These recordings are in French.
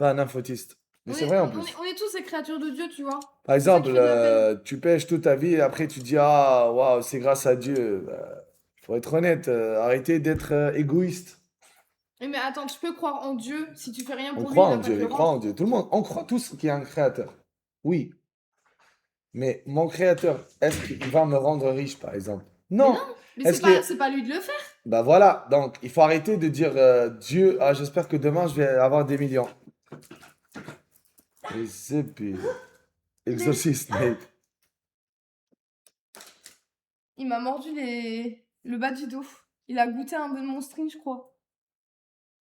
pas un infotiste. Mais On c'est est, vrai en on, plus. est, on est tous des créatures de Dieu, tu vois. Par C'est ça qui exemple, fait de la peine. tu pêches toute ta vie et après tu dis ah waouh c'est grâce à Dieu. Faut être honnête, arrêtez d'être égoïste. Mais attends, tu peux croire en Dieu si tu fais rien On pour lui, croit il en va pas te Dieu, le il croit en rendre. Dieu. Tout le monde, on croit tous qu'il y a un créateur. Oui, mais mon créateur, est-ce qu'il va me rendre riche par exemple? Mais non, Non. mais Est-ce que c'est pas lui de le faire. bah voilà, donc il faut arrêter de dire Dieu, ah j'espère que demain je vais avoir des millions. Et c'est pire. Les- Exorciste, mate. Il m'a mordu le bas du dos. Il a goûté un peu de mon string, je crois.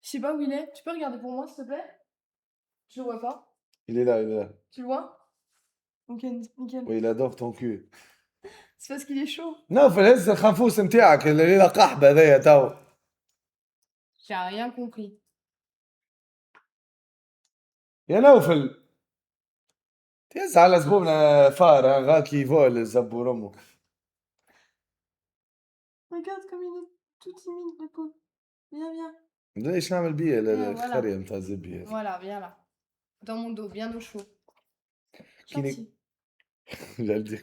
Je sais pas où il est. Tu peux regarder pour moi, s'il te plaît? Je le vois pas. Il est là, il est là. Tu le vois? Ok, nickel. Oui, il adore ton cul. C'est parce qu'il est chaud. نوفل هز الخنفوس نتاعك اللي له قحبه هذايا تو. J'ai rien compris. يا نوفل تهز على زبوننا فار غاكي فول الزبور امك. Regarde comme il est tout timide, le pauvre. Viens, viens. ليش نعمل بيه Viens, voilà. الخريه نتاع الزبي هذه؟ Voilà, viens là. Dans mon dos, bien au chaud. كي Gentil. J'allais dire.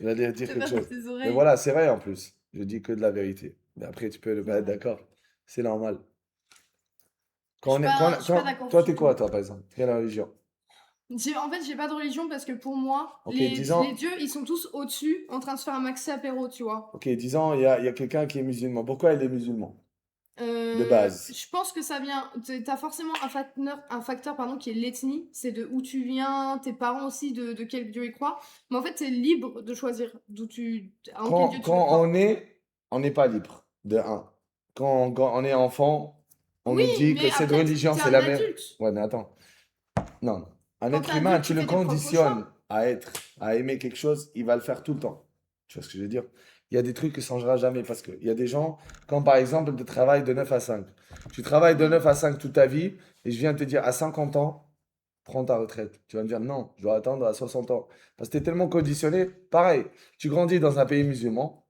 J'allais dire Fais quelque pas dans chose. tes Mais oreilles. voilà, c'est vrai en plus. Je dis que de la vérité. Mais après, tu peux ne pas être Ouais. d'accord. C'est normal. Je suis pas, je suis pas d'accord Toi, sur t'es quoi, tout. toi, par exemple? Quelle religion? En fait, j'ai pas de religion parce que pour moi, Ok, les disons, dieux, ils sont tous au-dessus en train de se faire un maxi apéro, tu vois. ok, disons, il y a quelqu'un qui est musulman. Pourquoi il est musulman? De base. Je pense que ça vient. T'as forcément un facteur pardon, qui est l'ethnie. C'est de où tu viens, tes parents aussi, de quel dieu ils croient. Mais en fait, t'es libre de choisir en quel dieu tu veux Quand croire. on n'est pas libre, de un. Quand on est enfant, on Oui, nous dit que mais cette après, religion, t'es c'est un la même. adulte. Ouais, mais attends. Non. Un Quand t'es être humain, adulte, tu tu le fais tes propres conditionnes choix. à aimer quelque chose, il va le faire tout le temps. Tu vois ce que je veux dire? Il y a des trucs qui ne changera jamais parce qu'il y a des gens, comme par exemple, de travail de 9 à 5. Tu travailles de Oui. 9 à 5 toute ta vie et je viens te dire à 50 ans, prends ta retraite. Tu vas me dire non, je dois attendre à 60 ans. Parce que tu es tellement conditionné. Pareil, tu grandis dans un pays musulman,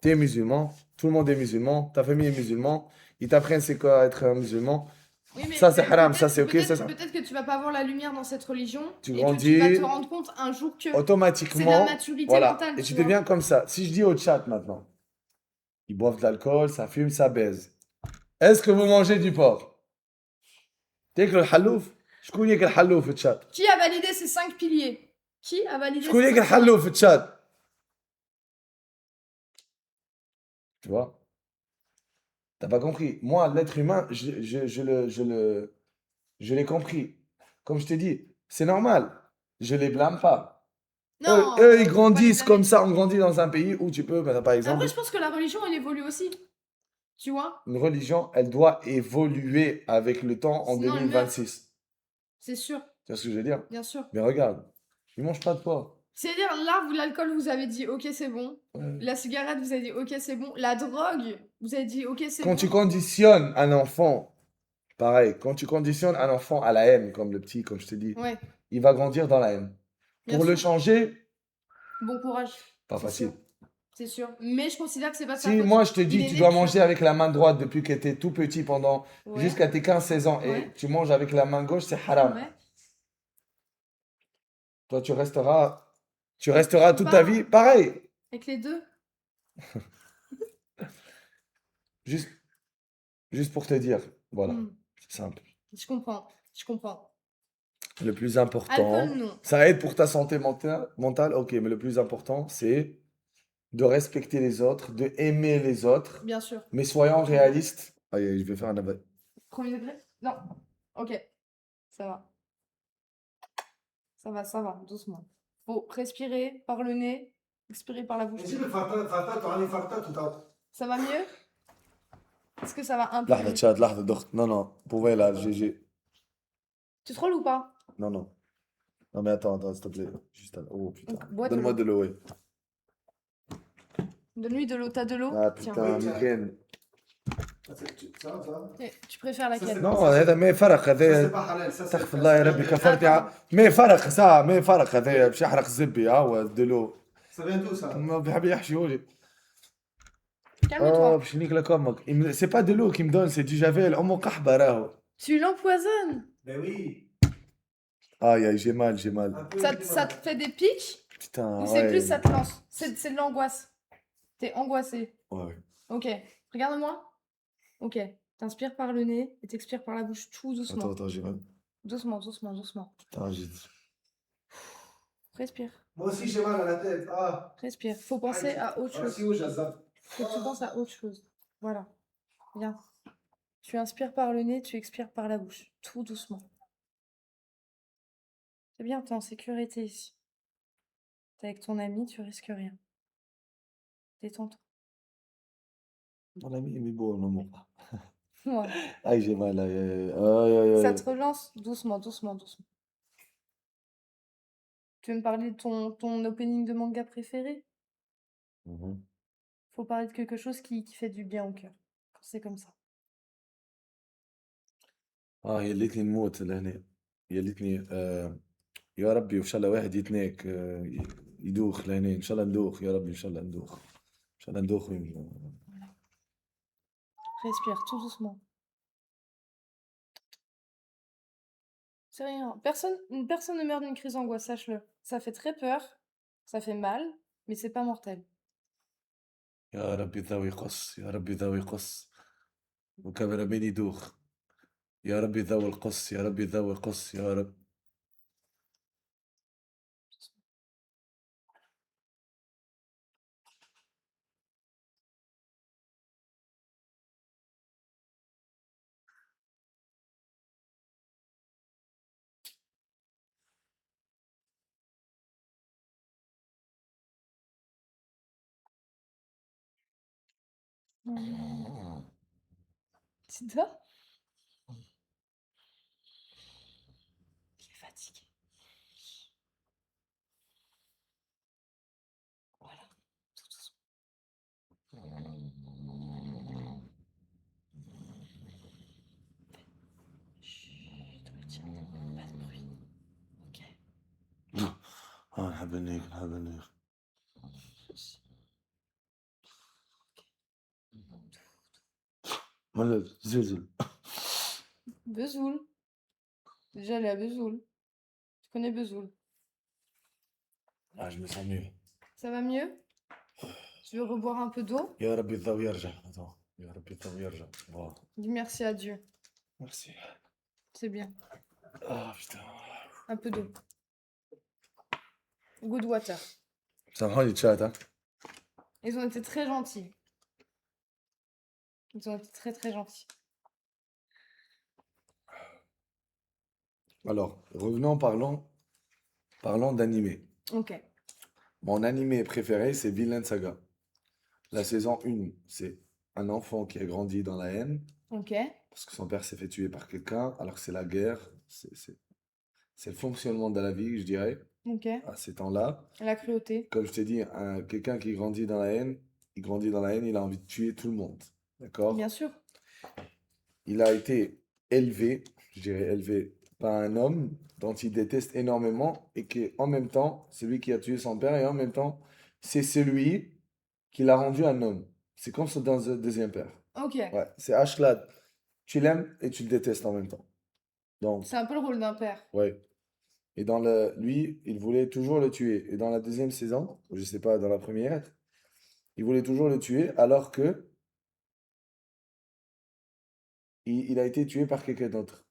tu es musulman, tout le monde est musulman, ta famille est musulman, ils t'apprennent c'est quoi être un musulman. Oui, mais Ça c'est haram, ça c'est ok, ça, peut-être que tu vas pas voir la lumière dans cette religion tu et que tu vas te grandis, rendre compte un jour que c'est de la automatiquement, maturité voilà, mentale, et tu tu deviens vois. comme ça. Si je dis au chat maintenant, ils boivent de l'alcool, ça fume, ça baise. Est-ce que vous mangez du porc? تاكلوا الحلوف؟ شكون ياكل حلوف في الشات؟ Qui a validé ces 5 piliers? Qui a validé شكون ces ياكل 5 piliers? حلوف في الشات؟ Tu vois? T'as pas compris. Moi, l'être humain, je l'ai compris. Comme je t'ai dit, c'est normal. Je les blâme pas. Eux, ils Non, faut pas les grandissent comme blâmer. ça. On grandit dans un pays où tu peux, par Après, exemple, je pense que la religion, elle évolue aussi. Tu vois? une religion, elle doit évoluer avec le temps en Sinon, elle meurt. 2026. C'est sûr, Tu vois ce que je veux dire? bien sûr. Mais regarde, ils mangent pas de porc. C'est-à-dire, là, l'alcool, vous avez dit, ok, c'est bon. Ouais. La cigarette, vous avez dit, ok, c'est bon. La drogue, vous avez dit, ok, c'est Quand bon. tu conditionnes un enfant, pareil, quand tu conditionnes un enfant à la haine, comme le petit, comme je te dis, Ouais, il va grandir dans la haine. bien Pour le sûr. changer, Bon courage. pas C'est facile. sûr. C'est sûr. Mais je considère que c'est pas de sa Si faute. moi je te Il dis est tu né dois tueur. manger avec la main droite depuis que tu es tout petit pendant Ouais, jusqu'à tes 15-16 ans et ouais, tu manges avec la main gauche, c'est haram. ouais. Toi tu Et je resteras peux toute ta pas vie pareil. avec les deux. Juste, juste pour te dire, voilà, Hmm, c'est simple. je comprends. Je comprends. Le plus Alcool, important, non. ça aide pour ta santé mentale, ok, mais le plus important, c'est de respecter les autres, de aimer les autres, Bien sûr. mais soyons réalistes. Aïe, je vais faire un aval. Premier degré? Non. Ok. Ça va. Ça va. Doucement. Faut respirer par le nez, expirer par la bouche. Ça va mieux? Est-ce que ça va un peu لحظة mieux? تشاد لحظة ضغط non non pouvez là GG Tu trolles ou pas? non non non mais attends s'il te plaît juste oh putain Donc, bois de donne-moi l'eau. de l'eau ouais. Donne-lui de l'eau. T'as de l'eau? Ah Tiens. putain Miguel Tu préfères laquelle? non هذا ما فرق هذا استغفر الله يا ربي كفرتي ما فرق ساعة ما فرق هذا باش يحرق الزبي هو دلو ما بيحب يحشيولي Calme-toi. باش نيكلك امك c'est pas de l'eau qui me donne c'est du javel امه قحبة راهو Tu l'empoisonnes. Ben oui. Aïe, aïe, j'ai mal, j'ai Un mal. peu Ça, j'ai ça mal. te fait des pics Putain, ou c'est plus ouais. ça te lance? C'est de l'angoisse. T'es angoissé. Ouais. Ok. Regarde-moi. Ok. T'inspires par le nez et t'expires par la bouche tout doucement. Attends, j'ai mal. Doucement, doucement, doucement. Putain, j'ai... Respire. Moi aussi j'ai mal à la tête. Ah. Respire. Faut penser à autre Ah, chose. si, où j'ai ça. Faut que tu penses à autre chose. Voilà. Viens. Tu inspires par le nez, tu expires par la bouche. Tout doucement. C'est bien, t'es en sécurité ici. T'es avec ton ami, tu risques rien. Détends-toi. Mon ami, il est beau, non, bon. Ouais. Aïe, j'ai mal, aïe, aïe, aïe, aïe, Ça aïe. te relance doucement, doucement, doucement. Tu veux me parler de ton opening de manga préféré? Mhm. Faut parler de quelque chose qui fait du bien au cœur. Quand c'est comme ça. يا ليتني نموت لهنا يا ليتني يا ربي وإن شاء الله واحد يتناك يدوخ لهنا إن شاء الله ندوخ يا ربي إن شاء الله ندوخ إن شاء الله ندوخ Respire tout doucement. C'est rien. Personne ne meurt d'une crise d'angoisse, sache-le. Ça fait très peur, ça fait mal, mais c'est pas mortel. يا ربي ذوي قص يا ربي ذوي قص وكاميرا مين يدوخ يا ربي ذوي القص يا ربي ذوي قص يا رب Tu dors? Il est fatigué. Voilà, tout doucement. Chut, retiens, pas de bruit. Ok. نحب ناكل نحب ناكل ولا زلزل Vesoul. Déjà, elle est à Vesoul. Tu connais Vesoul. je me sens mieux Ça va mieux? Tu veux reboire un peu d'eau? يا ربي الضو يرجع attends يا ربي الضو يرجع Wow. Dis merci à Dieu. Merci C'est bien. ah putain Un peu d'eau. Good water. سامحوني تشات ها Ils ont été très gentils. Ils ont été très très gentils. alors revenons parlons d'animé. Ok. Mon animé préféré, c'est Vinland Saga. La saison 1, c'est un enfant qui a grandi dans la haine, Ok. parce que son père s'est fait tuer par quelqu'un, alors que c'est la guerre. C'est le fonctionnement de la vie, je dirais, Ok. à ces temps-là. La cruauté. Comme je t'ai dit, quelqu'un qui grandit dans la haine, il a envie de tuer tout le monde. D'accord? Bien sûr. Il a été élevé, je dirais élevé, par un homme dont il déteste énormément et qui, en même temps, c'est lui qui a tué son père et en même temps, c'est celui qui l'a rendu un homme. C'est comme ça dans le deuxième père. Ok. Ouais, c'est Ashlad. Tu l'aimes et tu le détestes en même temps. Donc, C'est un peu le rôle d'un père. ouais. Et lui, il voulait toujours le tuer. Et dans la deuxième saison, ou je sais pas, dans la première, il voulait toujours le tuer alors que il a été tué par quelqu'un d'autre.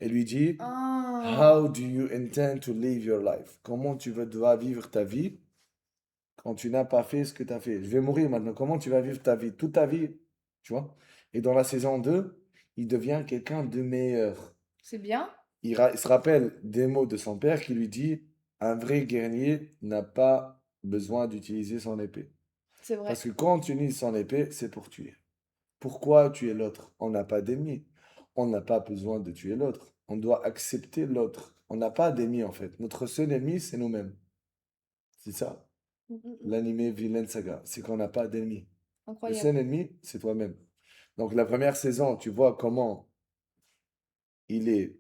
Et lui dit, Ah. How do you intend to live your life? Comment dois vivre ta vie quand tu n'as pas fait ce que tu as fait? Je vais mourir maintenant. Comment tu vas vivre ta vie? Toute ta vie, tu vois? Et dans la saison 2, il devient quelqu'un de meilleur. C'est bien. Il se rappelle des mots de son père qui lui dit, un vrai guerrier n'a pas besoin d'utiliser son épée. C'est vrai. Parce que quand tu utilises son épée, c'est pour tuer. Pourquoi tuer l'autre? On n'a pas d'ennemi. On n'a pas besoin de tuer l'autre. On doit accepter l'autre. On n'a pas d'ennemi en fait. Notre seul ennemi, c'est nous-mêmes. C'est ça, l'animé Vinland Saga. C'est qu'on n'a pas d'ennemi. Le Incroyable. seul ennemi, c'est toi-même. Donc la première saison, tu vois comment il est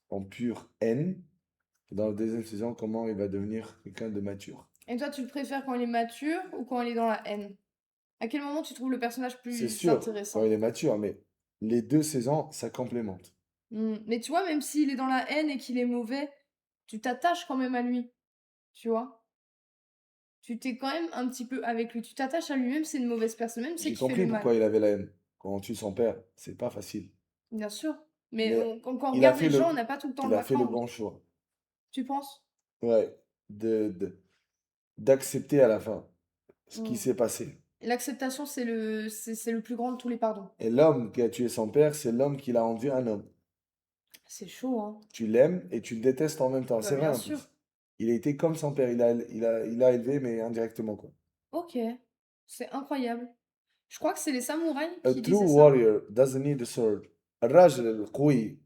en pure haine. Et dans la deuxième saison, comment il va devenir quelqu'un de mature. Et toi, tu le préfères quand il est mature ou quand il est dans la haine? À quel moment tu trouves le personnage C'est plus sûr, intéressant? quand il est mature, mais les 2 saisons, ça complémente. Mais tu vois, même s'il est dans la haine et qu'il est mauvais, tu t'attaches quand même à lui. Tu vois? Tu t'es quand même un petit peu avec lui. Tu t'attaches à lui, même si c'est une mauvaise personne, même si c'est J'ai qu'il fait compris le mal. pourquoi il avait la haine. Quand on tue son père, c'est pas facile. Bien sûr. Mais Mais quand on il a regarde fait les gens, on le n'a pas tout le temps il le a fait le background. bon choix. Tu penses? Ouais, d'accepter à la fin ce qui Mm. s'est passé. L'acceptation, c'est le plus grand de tous les pardons. Et l'homme qui a tué son père, c'est l'homme qui l'a rendu un homme. C'est chaud, hein? Tu l'aimes et tu le détestes en même temps. Bah, C'est vrai bien en sûr. plus. Il a été comme son père. Il a élevé, mais indirectement, quoi. Ok. C'est incroyable. Je crois que c'est les samouraïs A qui true disaient ça. warrior doesn't need a sword. الراجل القوي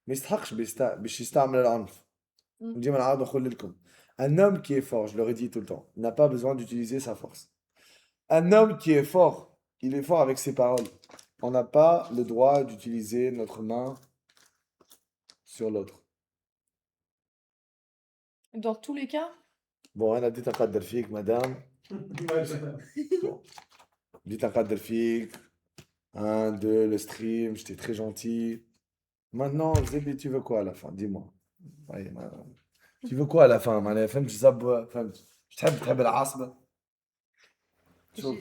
ما يستحقش باش يستعمل العنف. Mm. وديما نعاود نقول لكم. Un homme qui est fort, je le redis tout le temps, n'a pas besoin d'utiliser sa force. Un homme qui est fort, il est fort avec ses paroles. On n'a pas le droit d'utiliser notre main sur l'autre. Dans tous les cas, Bon, أنا بديت نقدر فيك مدام. Bon. بديت نقدر فيك. 1, 2, le stream, j'étais très gentil. Maintenant, Zébi, tu veux quoi à la fin? Dis-moi. Ouais, tu veux quoi à la fin? معناها فهمت زبوة فهمت. تحب العصبة؟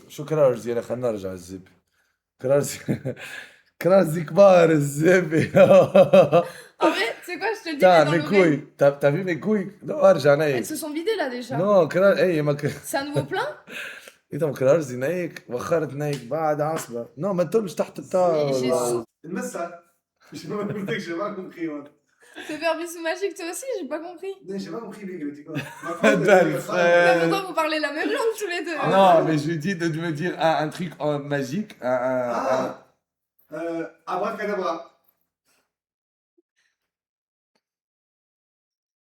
شو كرارزي أنا خلينا نرجع الزبي. كرارزي كرارزي كبار الزبي. en vrai, c'est quoi, je te le dis, Putain, mais dans mes l'oreille. couilles. T'as vu mes couilles? Non, ارجع Elles نايك. se sont vidées là déjà. Non, كرار اي ما C'est un nouveau plein? انت مكرارزي نايك وخرت نايك بعد عصبة. Non, ما تطلش تحت الطاولة. J'ai sou- المسة j'ai pas compris, j'ai pas compris. Ouais. Te faire bisou magique toi aussi, j'ai pas compris. Non, j'ai pas compris, les gars, tu vois. Mais pourquoi vous parlez la même langue tous les deux? Non, mais je lui dis de me dire un truc magique. Abracadabra.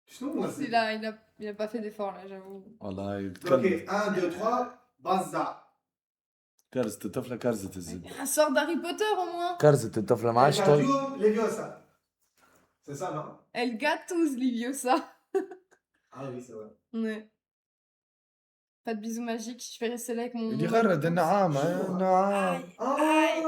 شنو moi c'est Il a pas fait d'effort là, j'avoue. والله Ok, 1, 2, 3, بزع. كرزة الطفلة كرزة الزب. Un sort d'Harry Potter au moins. كرزة الطفلة ما عادش طول. Cardio, Leviosa. C'est ça, non? Elle gâteuse Liviosa. Ah oui, c'est vrai. Ouais. Pas de bisous magiques, je vais rester là avec mon. اللي غرد النعام نعام. Aïe.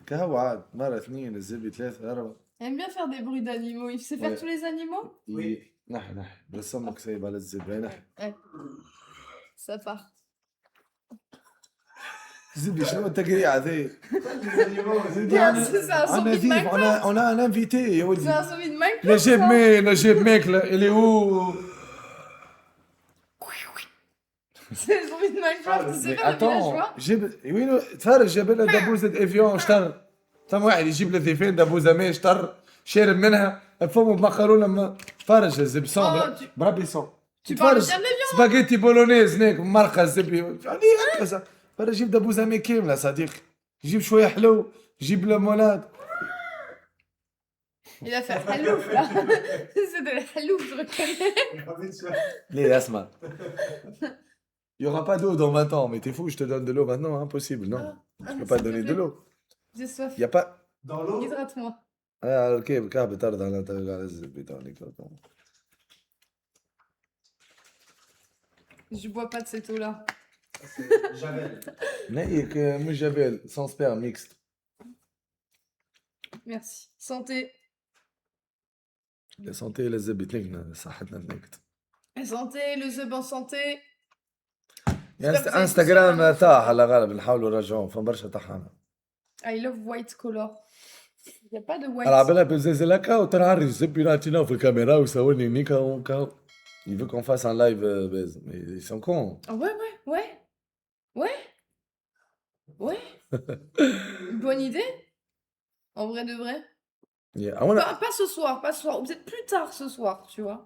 كهو عاد مرة اثنين الزبي ثلاثة أربعة. Il aime bien faire des bruits d'animaux. Il sait faire Ouais. tous les animaux? Oui. نح برسمك سايب على الزبي نح. Ouais. Ça part. زبي شنو التقريعة ذي؟ Les animaux, c'est Bien, bien. c'est un On a zombie de dit, Minecraft. on a un invité يا C'est ولدي. un zombie de Minecraft. نجيب ça. مين نجيب ماكلة اللي هو. C'est le zombie de Minecraft. Il sait Mais faire des attends, villageois. وين تفرج جاب لنا دبوزة افيون اشتر. ثم واحد يجيب له ضيفين دبوزة ماء اشتر شارب منها فمه بمقرونة ما فرج الزب صون بربي صون. Tu parles تفرج bien de l'avion. سباغيتي بولونيز هناك مرقة الزبي يعني هكذا. فرج يجيب دبوزة ماء كاملة صديقي. يجيب شوية حلو يجيب ليموناد. Il a fait halouf là. C'est de la halouf, je reconnais. ليه اسمع. Il n'y aura pas d'eau dans 20 ans, mais t'es fou, je te donne de l'eau maintenant, impossible, non. Je peux pas te donner de l'eau. J'ai soif. Il n'y a pas. Dans l'eau. Hydrate-moi. Ok, كعب ترضى على الزبي تاعك. Je bois pas de cette eau là. C'est Javel. نايك مش جبل sans sperme mixte. Merci. Santé. La santé للزبي تنكنا صحتنا تنكت. Santé, le zeb en santé. انستغرام طاح على غالب نحاولوا نرجعوه فما برشا طحنا. I love white color. Il n'y a pas de white. العب لها بزاز هكا وتنعرج الزبي نعطيناه في الكاميرا ويصورني نيكا وكا. Il veut qu'on fasse un live base, mais ils sont cons. Ah ouais. Ouais. Bonne idée. En vrai de vrai. Yeah. I wanna... Pas ce soir, ou peut-être plus tard ce soir, tu vois.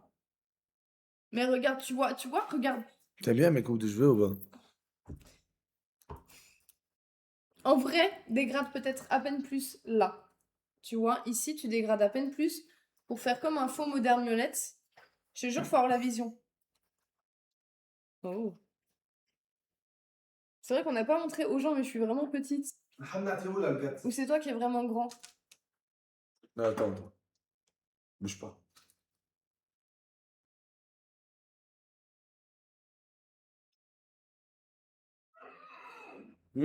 Mais regarde, tu vois, regarde. T'aimes bien mes coupes de cheveux ou pas? En vrai, dégrade peut-être à peine plus là. Tu vois, ici, tu dégrades à peine plus pour faire comme un faux moderne Violette. Je te jure, faut avoir la vision. Oh. C'est vrai qu'on n'a pas montré aux gens, mais je suis vraiment petite. Ou c'est toi qui es vraiment grand. Non, attends. Bouge pas.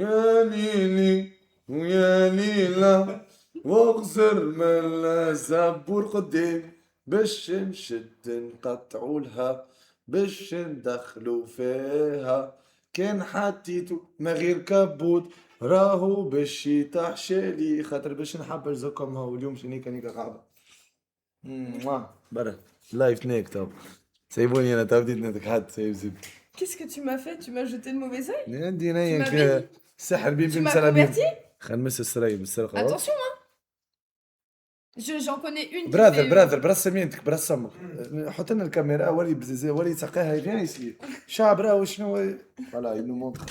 يا ليلي ويا ليلى واغزر من لا زبور قدام باش نشد نقطعوا لها باش ندخلوا فيها كان حطيتو ما غير كبوت راهو باش يطيح شالي خاطر باش نحب نرزقكم هو اليوم شني كان قاعدة برا لايف نيك توب سيبوني انا تو بديت نتكحت سيب زب Qu'est-ce que tu m'as fait? Tu m'as jeté de mauvais œil? عندي Tu m'as نايك béni? سحر بين Tu بين m'as سلابيب converti? خلينا نمس السراي بالسرقة Attention, hein! J'en connais une qui براذر fait. براذر براس سمينتك براس سمك حط لنا الكاميرا وري وري سقاها فين يصير شعب راه شنو فوالا ينو مونتر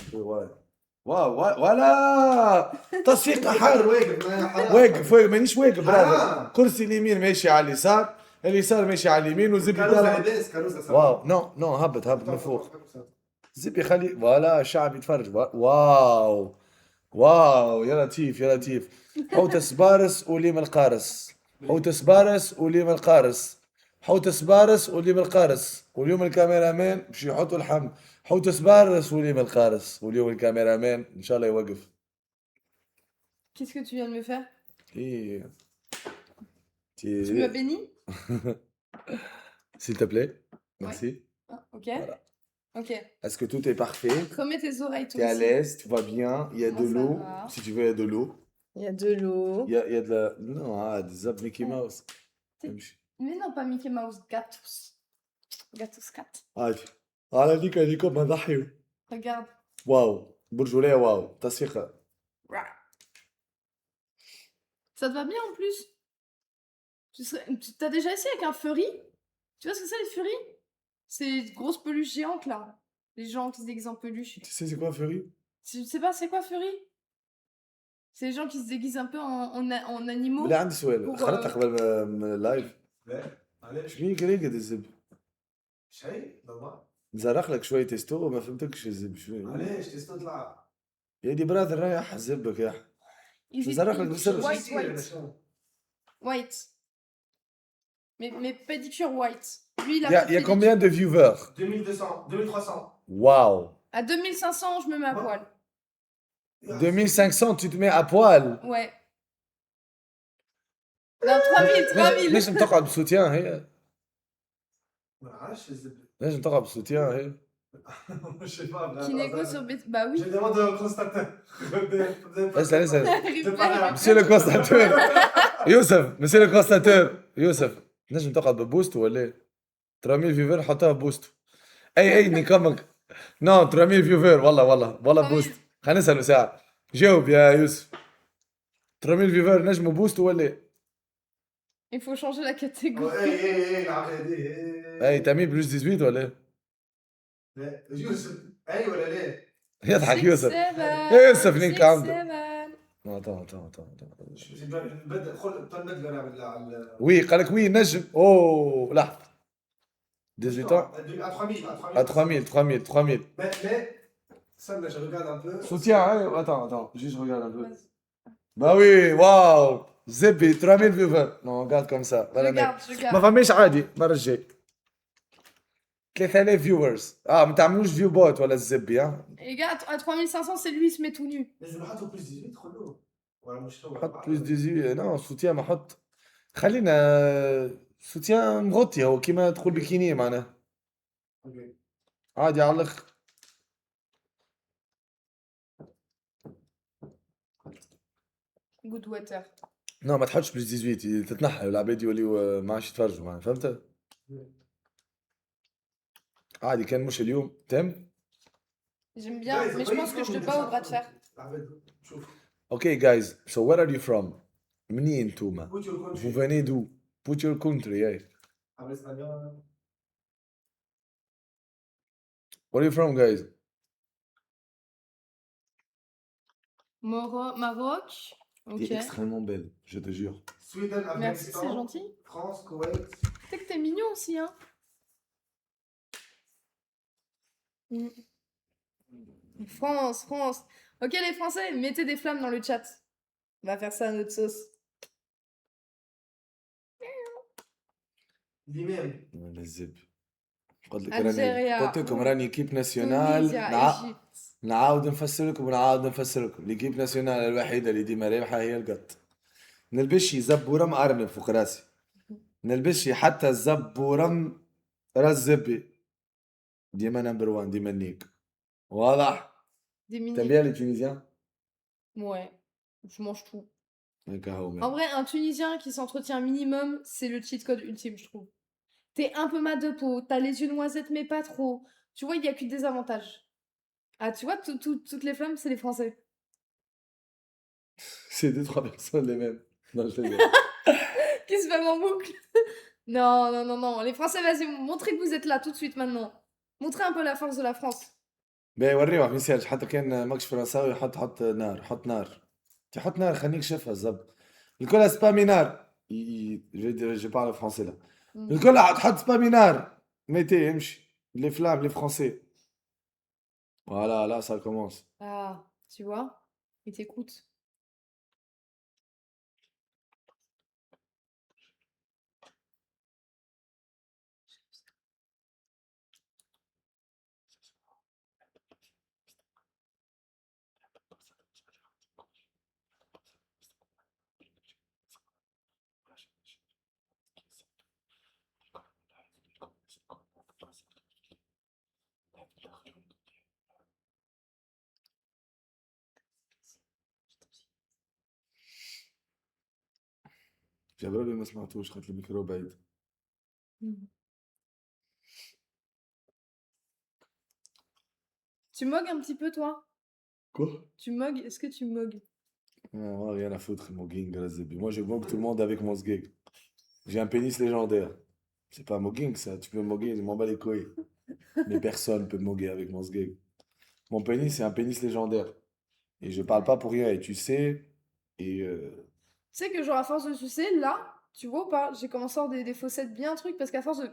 واو ولا تصفيق حر واقف ما حرام. واقف مانيش واقف براذر حرام. كرسي اليمين ماشي على اليسار اليسار ماشي على اليمين وزبي كاروزا طالع لاباس كاروزا واو نو هبط من فوق زبي خلي فوالا الشعب يتفرج واو يا لطيف يا لطيف حوت سبارس وليم القارس حوت سبارس وليم القارس حوت سبارس وليم القارس واليوم الكاميرامان باش يحطوا الحمد حوت سبارس وليم القارس واليوم الكاميرامان ان شاء الله يوقف Qu'est-ce que tu viens de me faire? ايه Tu m'as béni? s'il te plaît merci Ah, ok. Voilà. Ok. est-ce que tout est parfait Remets tes oreilles, toi t'es à aussi. l'aise tu vas bien il y a Moi, de ça l'eau va. si tu veux il y a de l'eau Il y a de l'eau. il y a de la non des zap Mickey Mouse Mais non, pas Mickey Mouse, Gatos. Gatos 4. عادي على ديك هذيكم نضحيو Regarde. واو برج ولاية واو تصفيقة Ça te va bien en plus? T'as déjà essayé avec un furry? Tu vois ce que c'est les furries? C'est des grosses peluches géantes là. Les gens qui se déguisent en peluche. tu sais c'est quoi Fury Tu sais pas c'est quoi furry? C'est les gens qui se déguisent un peu en animaux. لا عندي سؤال pour, خرجت قبل من اللايف لا علاش شنو هي قد الزب شيء نورمال نزرق لك شوية تيستو ما فهمتكش الزب شنو علاش تيستو طلع يا دي برادر رايح زبك يا أخي. Ils نزرق لك ils- بسر white. Mais pédicure white. Lui, il a Il y a, pas de il y a pédicure. combien de viewers 2200 2300 Waouh À 2500, je me mets à poil. 2500 tu te mets à poil Ouais. Non, 3000. ليش تقعد بسوتيان هي ما عرفتش الزبده ليش تقعد بسوتيان هي je sais pas Qui négocie sur Bah oui. je demande au constateur اسأل Récupère. مسيو لو كونستاتور يوسف مسيو لو كونستاتور يوسف نجم تقعد ببوست ولا ايه 3000 فيفر حطها بوست اي نكمك نو 3000 فيفر والله بوست خلينا نسأله ساعة جاوب يا يوسف 3000 فيفر نجموا بوست ولا ايه Il faut changer la catégorie. اي العبادي اي تميم بلوس 18 ولا ايه لا يوسف اي ولا لا يضحك 6, يوسف 7. يا يوسف نيك 6, عنده 7. attends نبدل خل نبدل انا على وي قال لك وي نجم اوه لحظة 18 ans à 3000 à 3000 mais ça là je regarde un peu Soutien, hein? Attends, juste regarde un peu. Bah oui, waouh! Zebbi, 3000 viewers. Non, regarde comme ça. Voilà, mec. Regarde. ما فهميش عادي المرة الجاي. 3000 viewers. ما تعملوش فيو بوت ولا الزبي ها؟ Les gars, à 3500, c'est lui, il se met tout nu. لازم نحطوا بلس 18 خلوه ولا مش هو حط بلوس 18 نو سوتيان ما حط. خلينا سوتيان مغطي هو كيما تدخل بكيني معناه. اوكي عادي علق. Good water. نو ما تحطش بلوس 18 تتنحى العباد يوليو ما عادش يتفرجوا معنا فهمت؟ عادي كان مش اليوم تم؟ J'aime bien, mais je pense que je te bats au bras de fer. شوف Okay guys, so where are you from? منين انتوما؟ put your Vous country venez d'où? Put your country, yeah. عبد الاسبانيول Where are you from guys? Maroc. T'es Ok. extrêmement belle, je te jure. Sweden Merci, c'est Afghanistan gentil. France Koweït Tu sais que t'es mignon aussi, hein. France. Ok, les Français, mettez des flammes dans le chat. On va faire ça à notre sauce. l'IMEM الزب قلت لك ألجيريا. راني قلت لكم راني كيب ناسيونال Tunisie, Égypte. نعاود نفسر لكم ونعاود نفسر لكم. ليكيب ناسيونال الوحيدة اللي ديما رابحة هي القط. نلبسش زبورة مقرمة فوق راسي. نلبسش حتى الزبورة راس زبي. ديما نمبر وان ديما نيك. واضح؟ Des T'aimes mini. bien les Tunisiens? Ouais, je mange tout. هكا هو En مين. vrai, un Tunisien qui s'entretient un minimum, c'est le cheat code ultime, je trouve. T'es un peu mat de peau, t'as les yeux noisettes, mais pas trop. Tu vois, il y a que des avantages. Ah, tu vois, toutes les femmes, c'est les Français. C'est deux, trois personnes les mêmes. Non, je rigole. Qui se fait en boucle. Non, non, non, non. Les Français, vas-y, montrez que vous êtes là tout de suite maintenant. Montrez un peu la force de la France. باهي وريوه ما يسالش حتى كان ماكش فرنساوي حط نار حط نار. تحط نار خليك شفها الزبط. الكل سبامي نار. جو بارل فرونسي لا. Mm. الكل تحط سبامي نار. ميتي امشي. لي فلام لي فرونسي. Voilà, là ça commence. Ah, tu vois, il t'écoute. جابوا لي ما سمعتوش خاطر الميكرو بعيد. Mm. Tu mogues un petit peu, toi? Quoi? Tu mogues? Est-ce que tu mogues? Non, rien à foutre, mon ging, moi je moque tout le monde avec mon sgeg. J'ai un pénis légendaire. C'est pas mogging ça, tu peux me moguer, je m'en bats les couilles. Mais personne peut me moguer avec mon sgeg. Mon pénis, c'est un pénis légendaire. Et je parle pas pour rien, et tu sais. Et Tu sais que, genre, à force de sucer, là, tu vois ou pas? J'ai commencé à avoir des fossettes bien trucs parce qu'à force de.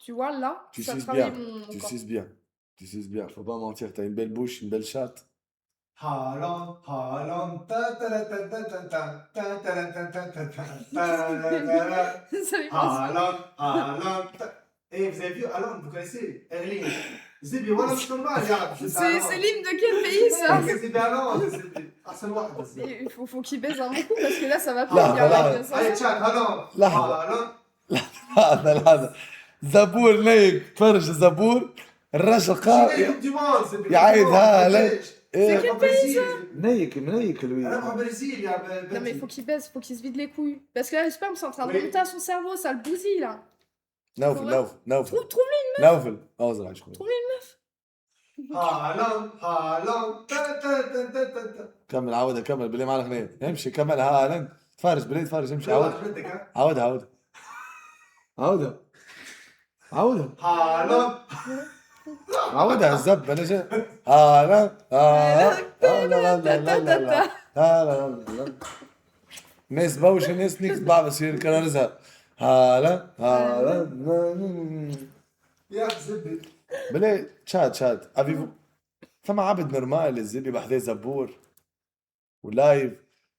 Tu vois, là, tu ça suces travaille bien. mon Tu corps. suces bien. Tu suces bien. Faut pas mentir, t'as une belle bouche, une belle chatte. Haaland, Haaland, ta ta ta ta ta ta ta ta ta ta ta ta ta ta. Ça fait penser. Haaland, Haaland. Eh, vous avez vu Haaland, vous connaissez Erling. Zibi, voilà, c'est normal, regarde. C'est l'hymne de quel pays, ça? Zibi Haaland, Zibi. Ahsan واحد بس. Il faut qu'il baise un bon coup parce que là, ça va plus. Là, il y a voilà. un mec, ça Allez, sent. Tchad, Haaland. لحظة. Haaland. هذا زبور نايك تفرج زبور الرجل J'ai قائم Coupe du Monde, c'est يعايد هالاند. C'est quel pays, ça? منيك منيك lui. انا مع برازيل يا Non, mais il faut qu'il baise, faut qu'il se vide les couilles. Parce que là, le sperme, c'est en train de Oui. monter à son cerveau, ça le bousille, là. نوفل Ouais. نوفل نوفل Trouve-lui نوفل اوزر شكون. هالاند هالاند تا تا تا تا تا تا. كمل عاودها كمل بالله ما عليك نايم امشي كمل هالاند تفرج بالله تفرج امشي عاودها بدك ها عاودها عاودها عاودها عاودها هالاند عاودها الزب انا جاي هالاند هالاند لا لا لا لا لا لا لا لا ناس بوش ناس نيكس بعض يصير كررزها هالاند هالاند يا زبي بالله شاد شاد افيفو فما عبد نورمال الزبي بحذاه زبور ولايف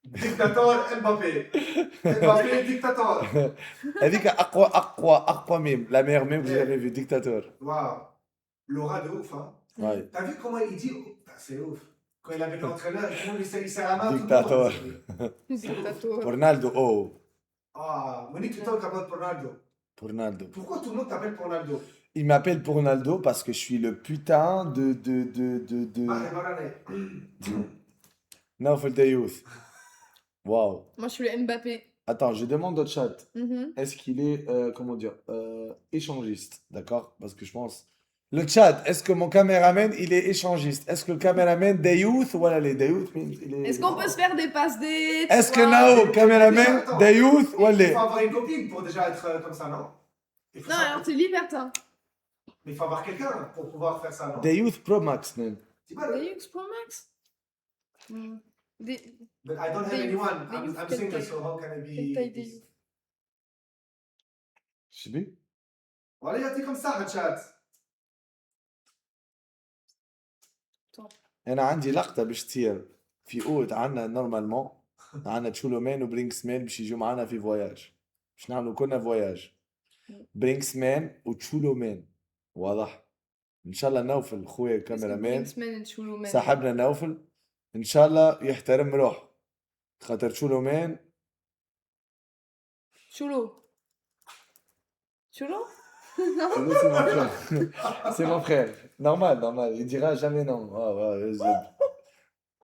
ديكتاتور امبابي امبابي ديكتاتور هذيك اقوى ميم لا ميغ ميم que j'ai jamais vu dictateur. واو Laura de ouf hein Ouais. t'as vu comment il dit c'est ouf quand il avait l'entraîneur comment il s'est à main Dictateur. Dictateur. Ronaldo oh ah when you talk about Ronaldo Ronaldo. pourquoi tout le monde t'appelle Ronaldo Il m'appelle pour Ronaldo parce que je suis le putain de Mahrez Barane Naufel Dayouf. Waouh. Moi, je suis le Mbappé. Attends, je demande au chat, Mhm. est-ce qu'il est, comment dire, échangiste, d'accord? Parce que je pense. Le chat, est-ce que mon caméraman, il est échangiste? Est-ce que le caméraman Dayouf, voilà les Dayouf, il est... Est-ce qu'on peut se faire des passes D? Est-ce que Nao, caméraman Attends. Dayouf, il voilà. faut avoir une copine pour déjà être comme ça non il faut Non, ça- alors t'es libertin. mais il faut avoir quelqu'un pour pouvoir faire ça non Dayouf Pro Max, man. Tu vois, Des X Pro Max? Hmm. Des... but I don't have Des anyone des youth, I'm quelle single taille? so how can I Quelle taille des be youth? شبي؟ voilà يعطيكم الصحة chat انا عندي لقطه باش تصير في اوت عندنا نورمالمون عندنا تشولومان وبرينكس مان باش يجوا معنا في فواياج باش نعملوا كلنا فواياج برينكس مان وتشولومان واضح ان شاء الله نوفل خويا Qu'est-ce que الكاميرامان Brinksman et Chulu Man صاحبنا نوفل ان شاء الله يحترم روحه خاطر شولو مان Chulo. Chulo c'est mon frère. C'est mon frère. Normal, normal. Il dira jamais non. Ah, ouais,